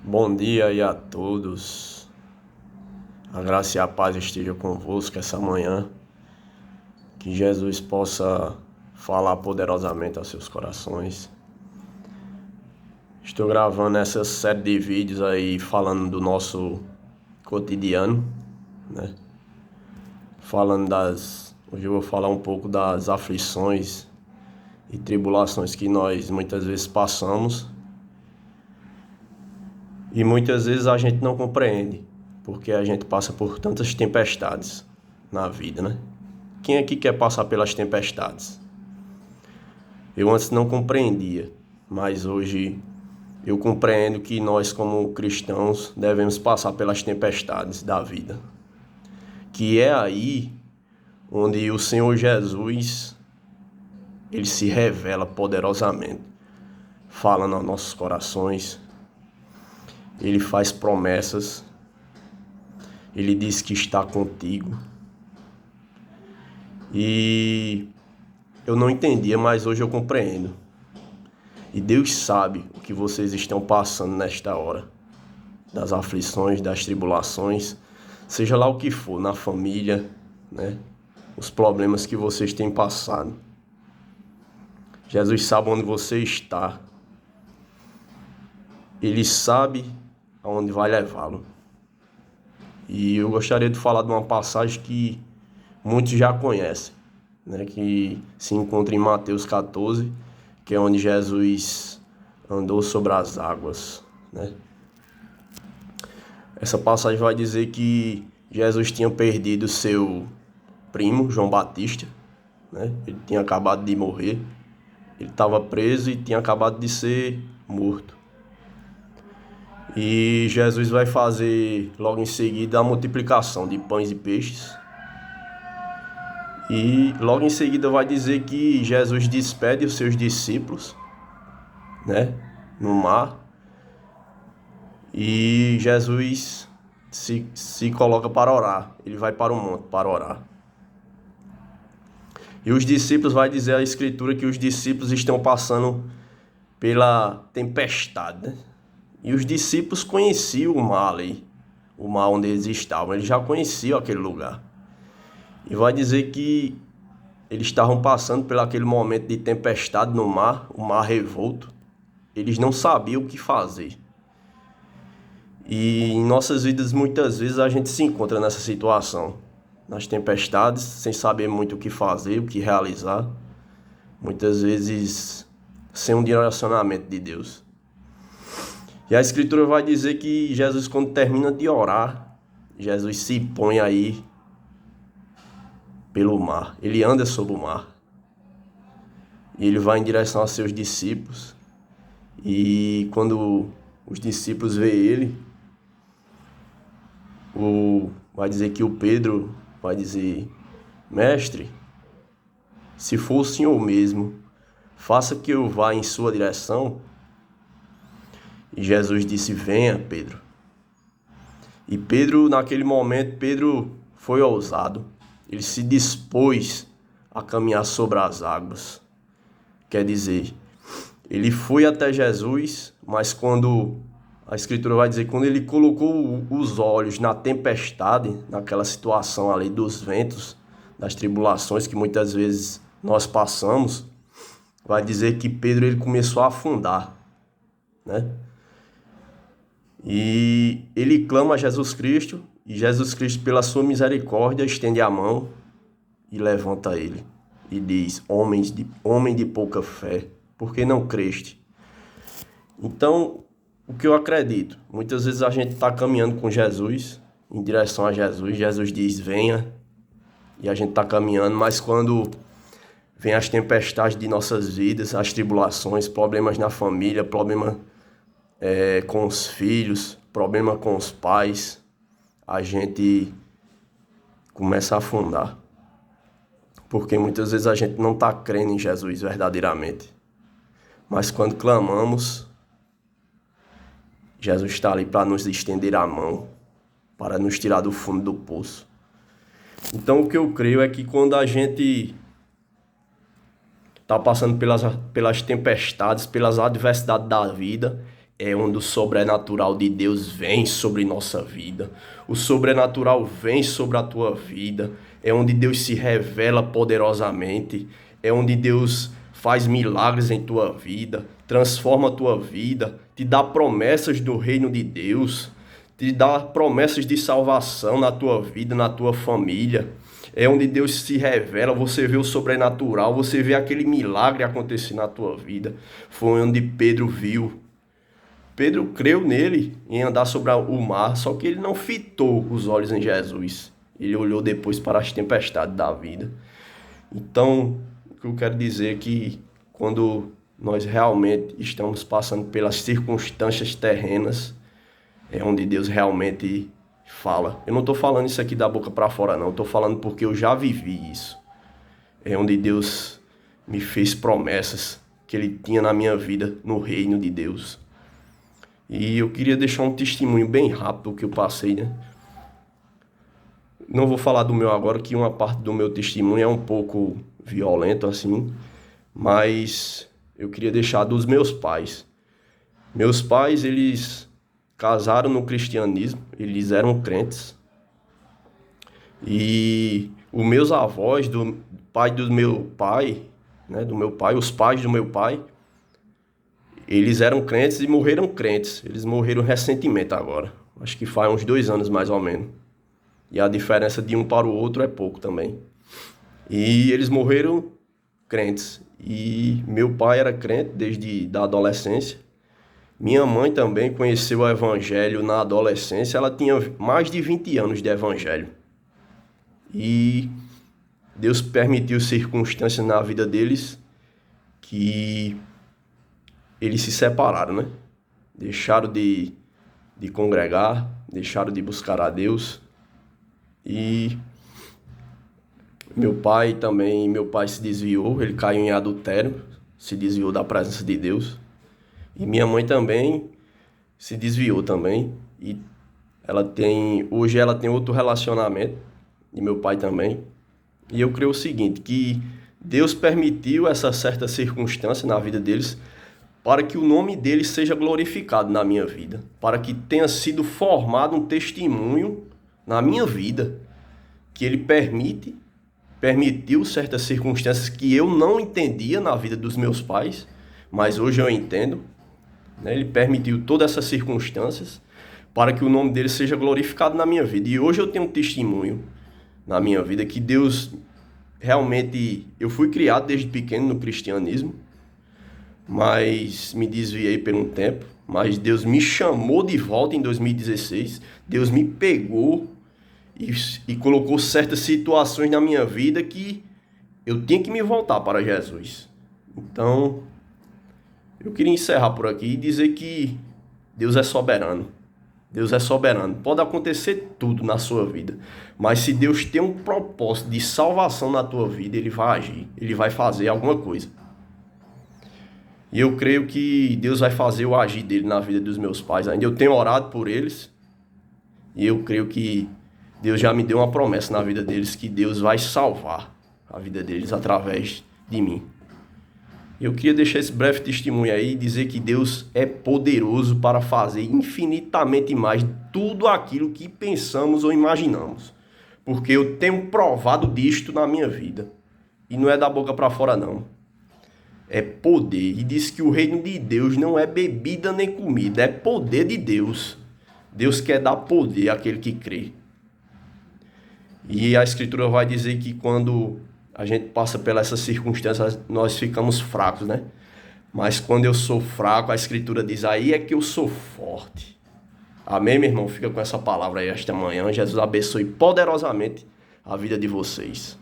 Bom dia aí a todos. A graça e a paz esteja convosco essa manhã. Que Jesus possa falar poderosamente aos seus corações. Estou gravando essa série de vídeos aí falando do nosso cotidiano, né? Hoje eu vou falar um pouco das aflições e tribulações que nós muitas vezes passamos. E muitas vezes a gente não compreende, porque a gente passa por tantas tempestades na vida, né? Quem aqui quer passar pelas tempestades? Eu antes não compreendia, mas hoje eu compreendo que nós, como cristãos, devemos passar pelas tempestades da vida. Que é aí onde o Senhor Jesus, ele se revela poderosamente, falando aos nossos corações. Ele faz promessas, ele diz que está contigo. E eu não entendia, mas hoje eu compreendo. E Deus sabe o que vocês estão passando nesta hora, das aflições, das tribulações, seja lá o que for, na família, né? Os problemas que vocês têm passado. Jesus sabe onde você está. Ele sabe aonde vai levá-lo. E eu gostaria de falar de uma passagem que muitos já conhecem, né? Que se encontra em Mateus 14, que é onde Jesus andou sobre as águas, né? Essa passagem vai dizer que Jesus tinha perdido seu primo, João Batista, né? Ele tinha acabado de morrer, ele estava preso e tinha acabado de ser morto. E Jesus vai fazer logo em seguida a multiplicação de pães e peixes. E logo em seguida vai dizer que Jesus despede os seus discípulos, né, no mar. E Jesus se coloca para orar. Ele vai para o monte para orar. E os discípulos, vai dizer a Escritura que os discípulos estão passando pela tempestade, né? E os discípulos conheciam o mar ali, o mar onde eles estavam. Eles já conheciam aquele lugar. E vai dizer que eles estavam passando por aquele momento de tempestade no mar, o mar revolto. Eles não sabiam o que fazer. E em nossas vidas, muitas vezes, a gente se encontra nessa situação. Nas tempestades, sem saber muito o que fazer, o que realizar. Muitas vezes, sem um direcionamento de Deus. E a Escritura vai dizer que Jesus, quando termina de orar, Jesus se põe aí pelo mar. Ele anda sobre o mar. E ele vai em direção aos seus discípulos. E quando os discípulos veem ele, vai dizer que o Pedro vai dizer: Mestre, se for o Senhor mesmo, faça que eu vá em sua direção. E Jesus disse: venha, Pedro. E Pedro, naquele momento, Pedro foi ousado. Ele se dispôs a caminhar sobre as águas. Quer dizer, ele foi até Jesus, mas quando a Escritura vai dizer, quando ele colocou os olhos na tempestade, naquela situação ali dos ventos, das tribulações que muitas vezes nós passamos, vai dizer que Pedro ele começou a afundar, né? E ele clama a Jesus Cristo, e Jesus Cristo, pela sua misericórdia, estende a mão e levanta ele. E diz: homem de pouca fé, por que não creste? Então, o que eu acredito, muitas vezes a gente está caminhando com Jesus, em direção a Jesus, Jesus diz: venha, e a gente está caminhando, mas quando vem as tempestades de nossas vidas, as tribulações, problemas na família, problema com os filhos, problema com os pais, a gente começa a afundar. Porque muitas vezes a gente não está crendo em Jesus verdadeiramente. Mas quando clamamos, Jesus está ali para nos estender a mão, para nos tirar do fundo do poço. Então o que eu creio é que quando a gente está passando pelas tempestades, pelas adversidades da vida, é onde o sobrenatural de Deus vem sobre nossa vida. O sobrenatural vem sobre a tua vida. É onde Deus se revela poderosamente. É onde Deus faz milagres em tua vida, transforma a tua vida, te dá promessas do reino de Deus, te dá promessas de salvação na tua vida, na tua família. É onde Deus se revela, você vê o sobrenatural, você vê aquele milagre acontecer na tua vida. Foi onde Pedro viu. Pedro creu nele, em andar sobre o mar, só que ele não fitou os olhos em Jesus. Ele olhou depois para as tempestades da vida. Então, o que eu quero dizer é que quando nós realmente estamos passando pelas circunstâncias terrenas, é onde Deus realmente fala. Eu não estou falando isso aqui da boca para fora, não. Estou falando porque eu já vivi isso. É onde Deus me fez promessas que Ele tinha na minha vida, no reino de Deus. E eu queria deixar um testemunho bem rápido que eu passei, né? Não vou falar do meu agora, que uma parte do meu testemunho é um pouco violento, assim. Mas eu queria deixar dos meus pais. Meus pais, eles casaram no cristianismo, eles eram crentes. E os meus avós, do pai do meu pai, né, do meu pai, os pais do meu pai, eles eram crentes e morreram crentes. Eles morreram recentemente agora. Acho que faz uns 2 anos mais ou menos. E a diferença de um para o outro é pouco também. E eles morreram crentes. E meu pai era crente desde a adolescência. Minha mãe também conheceu o evangelho na adolescência. Ela tinha mais de 20 anos de evangelho. E Deus permitiu circunstâncias na vida deles que eles se separaram, né? Deixaram de congregar, deixaram de buscar a Deus. E meu pai se desviou, ele caiu em adultério, se desviou da presença de Deus. E minha mãe também se desviou também. E hoje ela tem outro relacionamento, e meu pai também. E eu creio o seguinte, que Deus permitiu essa certa circunstância na vida deles para que o nome deles seja glorificado na minha vida, para que tenha sido formado um testemunho na minha vida, que Ele permitiu certas circunstâncias que eu não entendia na vida dos meus pais, mas hoje eu entendo, né? Ele permitiu todas essas circunstâncias para que o nome dele seja glorificado na minha vida. E hoje eu tenho um testemunho na minha vida que Deus realmente... Eu fui criado desde pequeno no cristianismo, mas me desviei por um tempo. Mas Deus me chamou de volta em 2016. Deus me pegou e colocou certas situações na minha vida que eu tinha que me voltar para Jesus. Então, eu queria encerrar por aqui e dizer que Deus é soberano. Deus é soberano. Pode acontecer tudo na sua vida, mas se Deus tem um propósito de salvação na tua vida, Ele vai agir, Ele vai fazer alguma coisa. E eu creio que Deus vai fazer o agir dele na vida dos meus pais ainda. Eu tenho orado por eles e eu creio que Deus já me deu uma promessa na vida deles, que Deus vai salvar a vida deles através de mim. Eu queria deixar esse breve testemunho aí e dizer que Deus é poderoso para fazer infinitamente mais tudo aquilo que pensamos ou imaginamos. Porque eu tenho provado disto na minha vida. E não é da boca para fora, não. É poder. E diz que o reino de Deus não é bebida nem comida, é poder de Deus. Deus quer dar poder àquele que crê. E a Escritura vai dizer que quando a gente passa pelas essas circunstâncias, nós ficamos fracos, né? Mas quando eu sou fraco, a Escritura diz, aí é que eu sou forte. Amém, meu irmão? Fica com essa palavra aí esta manhã. Jesus abençoe poderosamente a vida de vocês.